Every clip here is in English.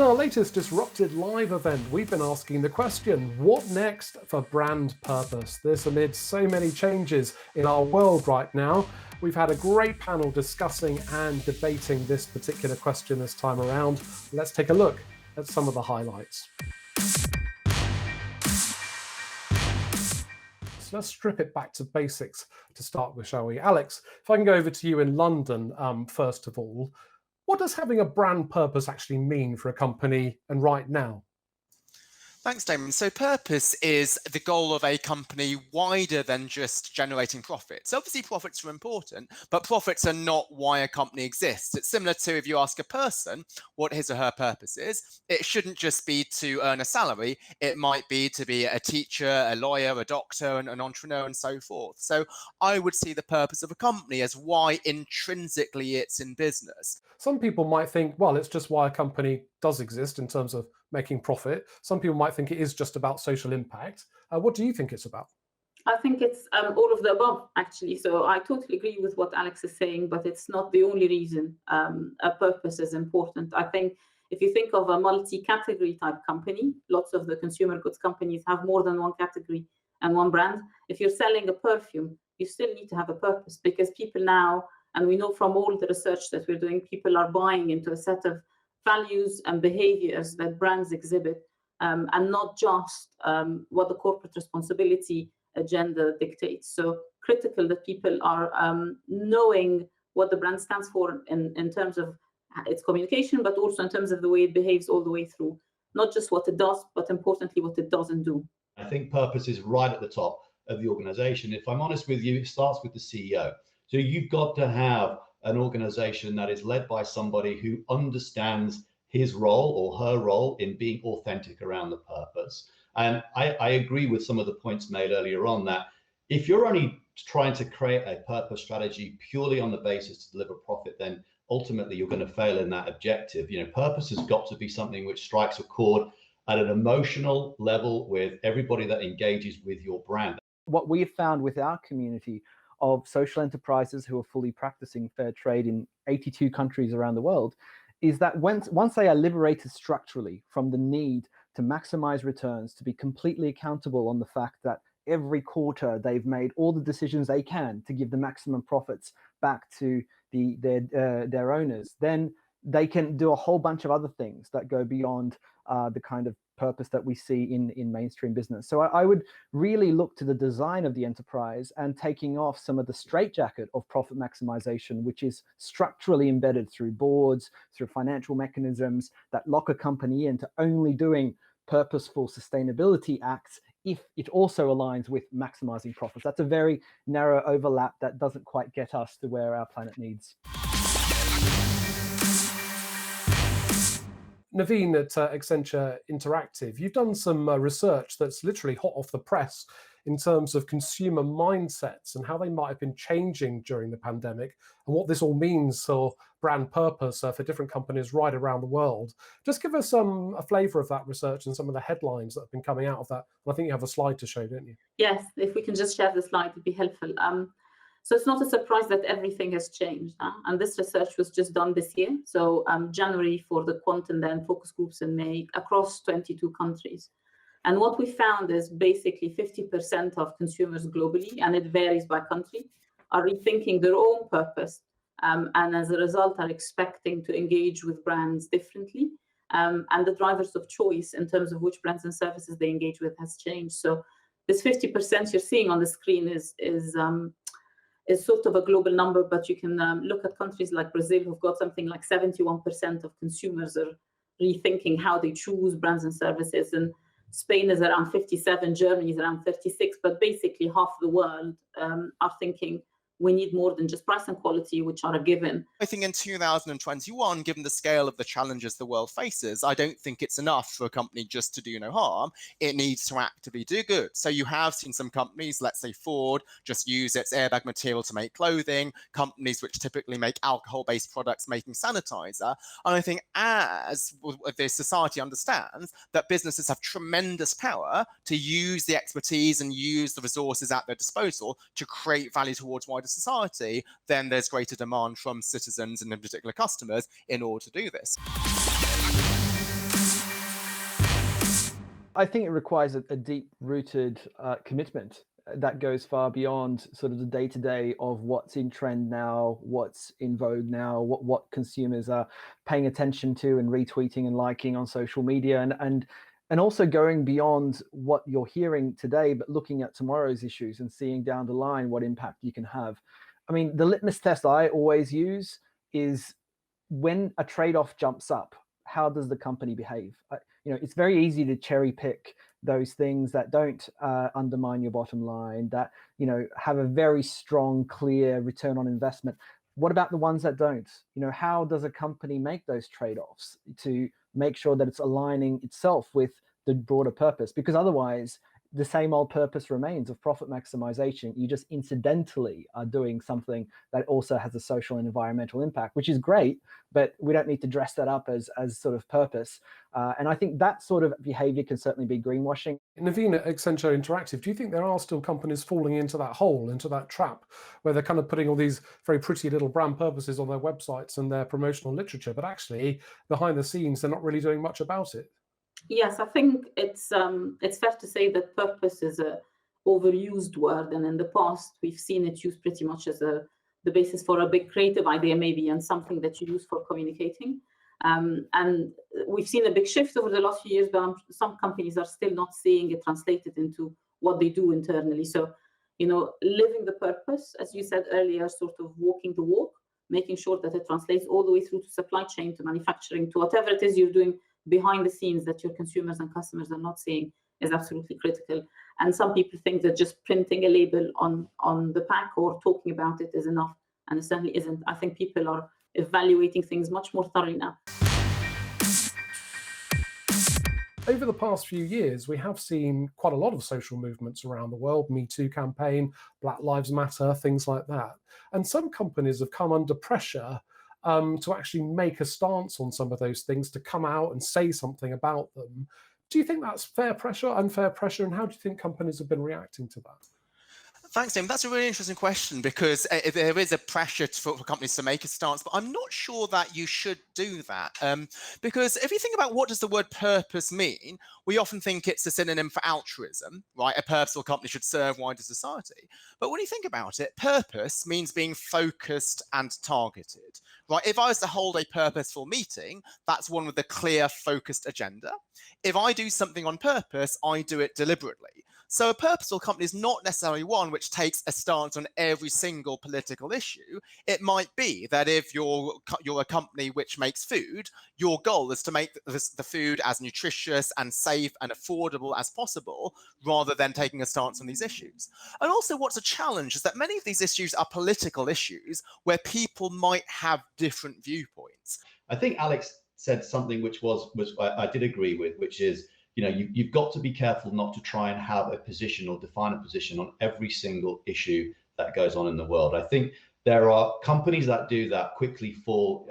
In our latest Disrupted Live event, we've been asking the question, what next for brand purpose? This amid so many changes in our world right now. We've had a great panel discussing and debating this particular question this time around. Let's take a look at some of the highlights. So let's strip it back to basics to start with, shall we? Alex, if I can go over to you in London, first of all, what does having a brand purpose actually mean for a company and right now? Thanks, Damon. So purpose is the goal of a company wider than just generating profits. Obviously, profits are important, but profits are not why a company exists. It's similar to if you ask a person what his or her purpose is, it shouldn't just be to earn a salary. It might be to be a teacher, a lawyer, a doctor, an entrepreneur, and so forth. So I would see the purpose of a company as why intrinsically it's in business. Some people might think, well, it's just why a company does exist in terms of making profit. Some people might think it is just about social impact. What do you think it's about? I think it's all of the above, actually. So I totally agree with what Alex is saying, but it's not the only reason a purpose is important. I think if you think of a multi-category type company, lots of the consumer goods companies have more than one category and one brand. If you're selling a perfume, you still need to have a purpose, because people now, and we know from all the research that we're doing, people are buying into a set of values and behaviors that brands exhibit, and not just what the corporate responsibility agenda dictates. So critical that people are knowing what the brand stands for in terms of its communication, but also in terms of the way it behaves all the way through. Not just what it does, but importantly, what it doesn't do. I think purpose is right at the top of the organization. If I'm honest with you, it starts with the CEO. So you've got to have an organization that is led by somebody who understands his role or her role in being authentic around the purpose. And I agree with some of the points made earlier on that if you're only trying to create a purpose strategy purely on the basis to deliver profit, then ultimately you're going to fail in that objective. You know, purpose has got to be something which strikes a chord at an emotional level with everybody that engages with your brand. What we have found with our community of social enterprises who are fully practicing fair trade in 82 countries around the world is that once they are liberated structurally from the need to maximize returns, to be completely accountable on the fact that every quarter they've made all the decisions they can to give the maximum profits back to their owners, then they can do a whole bunch of other things that go beyond the kind of purpose that we see in mainstream business. So I would really look to the design of the enterprise and taking off some of the straitjacket of profit maximization, which is structurally embedded through boards, through financial mechanisms that lock a company into only doing purposeful sustainability acts if it also aligns with maximizing profits. That's a very narrow overlap that doesn't quite get us to where our planet needs. Naveen at Accenture Interactive, you've done some research that's literally hot off the press in terms of consumer mindsets and how they might have been changing during the pandemic and what this all means for brand purpose for different companies right around the world. Just give us a flavour of that research and some of the headlines that have been coming out of that. I think you have a slide to show, don't you? Yes, if we can just share the slide, it'd be helpful. So it's not a surprise that everything has changed. And this research was just done this year. So January for the quant and then focus groups in May across 22 countries. And what we found is basically 50% of consumers globally, and it varies by country, are rethinking their own purpose. And as a result, are expecting to engage with brands differently. And the drivers of choice in terms of which brands and services they engage with has changed. So this 50% you're seeing on the screen is sort of a global number, but you can look at countries like Brazil, who've got something like 71% of consumers are rethinking how they choose brands and services. And Spain is around 57, Germany is around 36, but basically half the world are thinking we need more than just price and quality, which are a given. I think in 2021, given the scale of the challenges the world faces, I don't think it's enough for a company just to do no harm. It needs to actively do good. So you have seen some companies, let's say Ford, just use its airbag material to make clothing, companies which typically make alcohol-based products making sanitizer. And I think as the society understands that businesses have tremendous power to use the expertise and use the resources at their disposal to create value towards wider society, then there's greater demand from citizens and in particular customers in order to do this. I think it requires a deep-rooted commitment that goes far beyond sort of the day-to-day of what's in trend now, what's in vogue now, what consumers are paying attention to and retweeting and liking on social media, and also going beyond what you're hearing today, but looking at tomorrow's issues and seeing down the line what impact you can have. I mean, the litmus test I always use is when a trade-off jumps up, how does the company behave? It's very easy to cherry pick those things that don't undermine your bottom line, that have a very strong, clear return on investment. What about the ones that don't? How does a company make those trade-offs to make sure that it's aligning itself with the broader purpose? Because otherwise, the same old purpose remains of profit maximization. You just incidentally are doing something that also has a social and environmental impact, which is great, but we don't need to dress that up as sort of purpose. And I think that sort of behavior can certainly be greenwashing. Naveen at Accenture Interactive, do you think there are still companies falling into that hole, into that trap, where they're kind of putting all these very pretty little brand purposes on their websites and their promotional literature, but actually behind the scenes, they're not really doing much about it? Yes, I think it's fair to say that purpose is a overused word, and in the past we've seen it used pretty much as the basis for a big creative idea, maybe, and something that you use for communicating. And we've seen a big shift over the last few years, but some companies are still not seeing it translated into what they do internally. So, living the purpose, as you said earlier, sort of walking the walk, making sure that it translates all the way through to supply chain, to manufacturing, to whatever it is you're doing behind the scenes that your consumers and customers are not seeing, is absolutely critical. And some people think that just printing a label on the pack or talking about it is enough, and it certainly isn't. I think people are evaluating things much more thoroughly now. Over the past few years, we have seen quite a lot of social movements around the world, Me Too campaign, Black Lives Matter, things like that. And some companies have come under pressure to actually make a stance on some of those things, to come out and say something about them. Do you think that's fair pressure, unfair pressure, and how do you think companies have been reacting to that? Thanks, Tim. That's a really interesting question, because there is a pressure for companies to make a stance, but I'm not sure that you should do that. Because if you think about what does the word purpose mean, we often think it's a synonym for altruism, right? A purposeful company should serve wider society. But when you think about it, purpose means being focused and targeted, right? If I was to hold a purposeful meeting, that's one with a clear, focused agenda. If I do something on purpose, I do it deliberately. So a purposeful company is not necessarily one which takes a stance on every single political issue. It might be that if you're a company which makes food, your goal is to make the food as nutritious and safe and affordable as possible, rather than taking a stance on these issues. And also, what's a challenge is that many of these issues are political issues where people might have different viewpoints. I think Alex said something which I did agree with, which is, you've got to be careful not to try and have a position or define a position on every single issue that goes on in the world. I think there are companies that do that quickly fall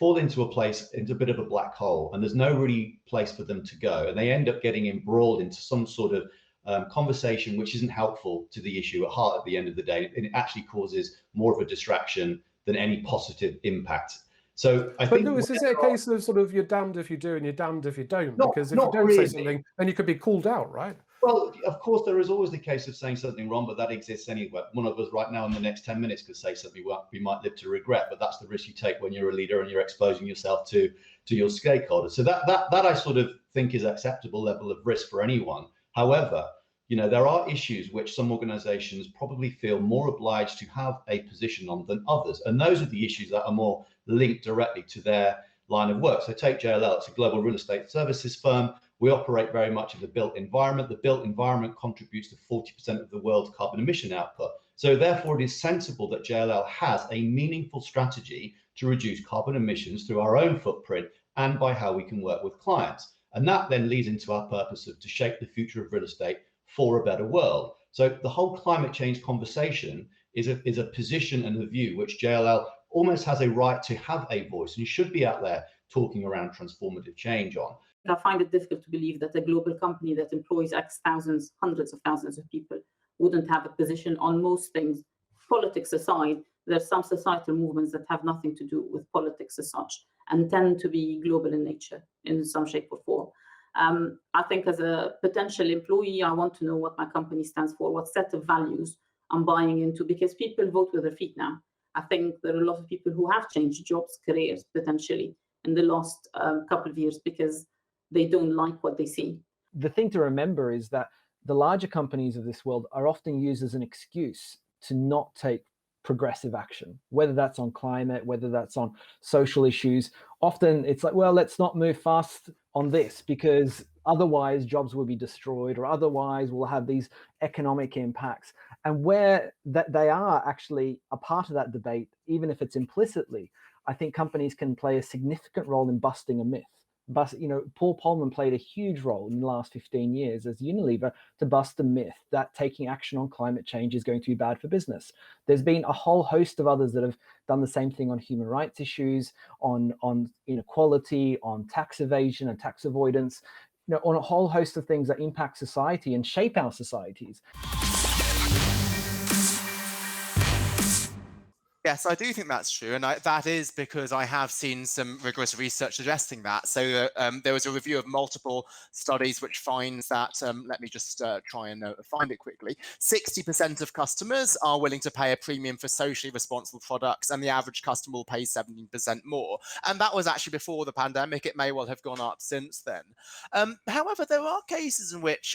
into a bit of a black hole, and there's no really place for them to go, and they end up getting embroiled into some sort of conversation which isn't helpful to the issue at heart at the end of the day, and it actually causes more of a distraction than any positive impact. So I think. Lewis, is it a case of sort of you're damned if you do and you're damned if you don't? Because if you don't really say something, then you could be called out, right? Well, of course, there is always the case of saying something wrong, but that exists anyway. One of us right now in the next 10 minutes could say something we might live to regret, but that's the risk you take when you're a leader and you're exposing yourself to your stakeholders. So that I sort of think is an acceptable level of risk for anyone. However, there are issues which some organizations probably feel more obliged to have a position on than others. And those are the issues that are more linked directly to their line of work. So take JLL, it's a global real estate services firm. We operate very much in the built environment. The built environment contributes to 40% of the world's carbon emission output. So therefore, it is sensible that JLL has a meaningful strategy to reduce carbon emissions through our own footprint and by how we can work with clients. And that then leads into our purpose to shape the future of real estate for a better world. So the whole climate change conversation is a position and a view which JLL almost has a right to have a voice, and you should be out there talking around transformative change on. I find it difficult to believe that a global company that employs X thousands, hundreds of thousands of people wouldn't have a position on most things. Politics aside, there's some societal movements that have nothing to do with politics as such and tend to be global in nature in some shape or form. I think as a potential employee, I want to know what my company stands for, what set of values I'm buying into, because people vote with their feet now. I think there are a lot of people who have changed jobs, careers, potentially in the last couple of years because they don't like what they see. The thing to remember is that the larger companies of this world are often used as an excuse to not take progressive action, whether that's on climate, whether that's on social issues. Often it's like, well, let's not move fast on this because otherwise jobs will be destroyed, or otherwise we'll have these economic impacts. And where that they are actually a part of that debate, even if it's implicitly, I think companies can play a significant role in busting a myth. But, Paul Polman played a huge role in the last 15 years as Unilever to bust the myth that taking action on climate change is going to be bad for business. There's been a whole host of others that have done the same thing on human rights issues, on inequality, on tax evasion and tax avoidance, on a whole host of things that impact society and shape our societies. Yes, I do think that's true, and that is because I have seen some rigorous research suggesting that. So there was a review of multiple studies which finds that, let me just try and find it quickly, 60% of customers are willing to pay a premium for socially responsible products, and the average customer will pay 17% more. And that was actually before the pandemic. It may well have gone up since then. However, there are cases in which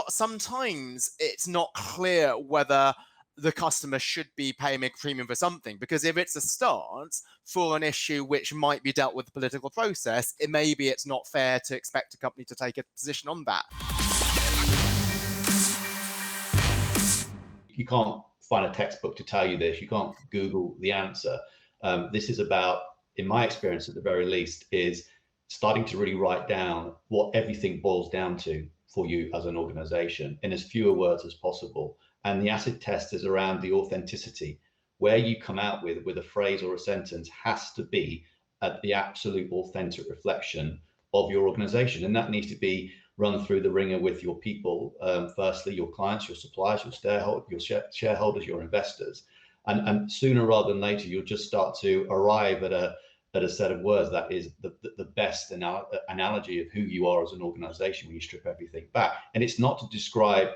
sometimes it's not clear whether the customer should be paying a premium for something, because if it's a stance for an issue which might be dealt with the political process, it's not fair to expect a company to take a position on that. You can't find a textbook to tell you this. You can't Google the answer. This is about, in my experience at the very least, is starting to really write down what everything boils down to for you as an organization in as fewer words as possible. And the acid test is around the authenticity. Where you come out with a phrase or a sentence has to be at the absolute authentic reflection of your organization. And that needs to be run through the ringer with your people. Firstly, your clients, your suppliers, your shareholders, your investors. And sooner rather than later, you'll just start to arrive at a set of words that is the best analogy of who you are as an organization when you strip everything back. And it's not to describe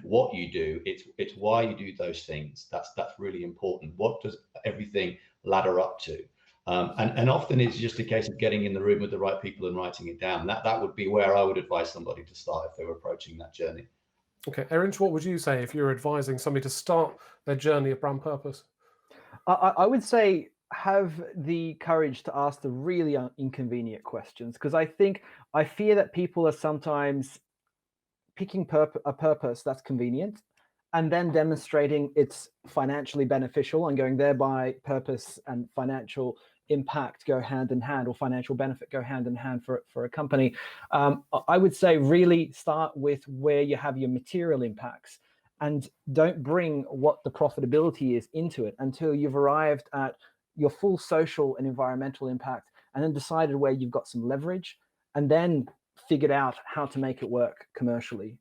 what you do, it's why you do those things. That's really important. What does everything ladder up to? And often it's just a case of getting in the room with the right people and writing it down. That would be where I would advise somebody to start if they were approaching that journey. Okay, Erinch, what would you say if you're advising somebody to start their journey of brand purpose? I would say have the courage to ask the really inconvenient questions, because I fear that people are sometimes picking a purpose that's convenient and then demonstrating it's financially beneficial and going, thereby purpose and financial impact go hand in hand, or financial benefit go hand in hand for a company. I would say really start with where you have your material impacts, and don't bring what the profitability is into it until you've arrived at your full social and environmental impact, and then decided where you've got some leverage, and then figured out how to make it work commercially.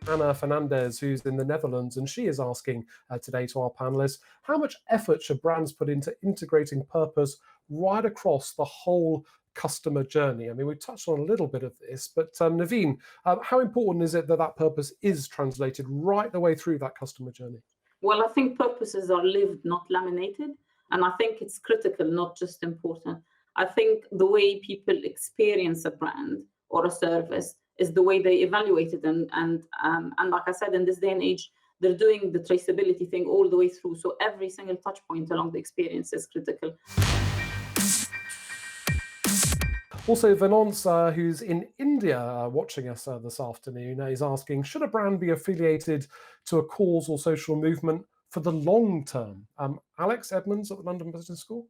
Anna Fernandez, who's in the Netherlands, and she is asking today to our panelists, how much effort should brands put into integrating purpose right across the whole customer journey? I mean, we touched on a little bit of this, but Naveen, how important is it that purpose is translated right the way through that customer journey? Well, I think purposes are lived, not laminated. And I think it's critical, not just important. I think the way people experience a brand or a service is the way they evaluate it. And like I said, in this day and age, they're doing the traceability thing all the way through. So every single touch point along the experience is critical. Also, Venance, who's in India watching us this afternoon, is asking, should a brand be affiliated to a cause or social movement for the long term? Alex Edmonds at the London Business School?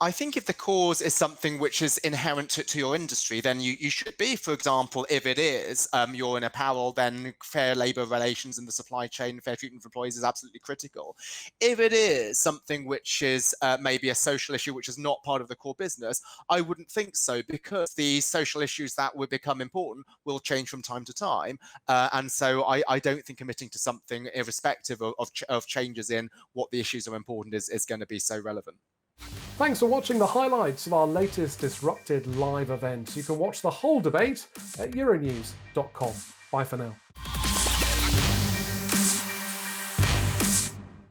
I think if the cause is something which is inherent to your industry, then you should be. For example, if it is, you're in apparel, then fair labour relations in the supply chain, fair treatment for employees is absolutely critical. If it is something which is maybe a social issue which is not part of the core business, I wouldn't think so, because the social issues that would become important will change from time to time. And so I don't think committing to something irrespective of changes in what the issues are important is going to be so relevant. Thanks for watching the highlights of our latest Disrupted live event. You can watch the whole debate at euronews.com. Bye for now.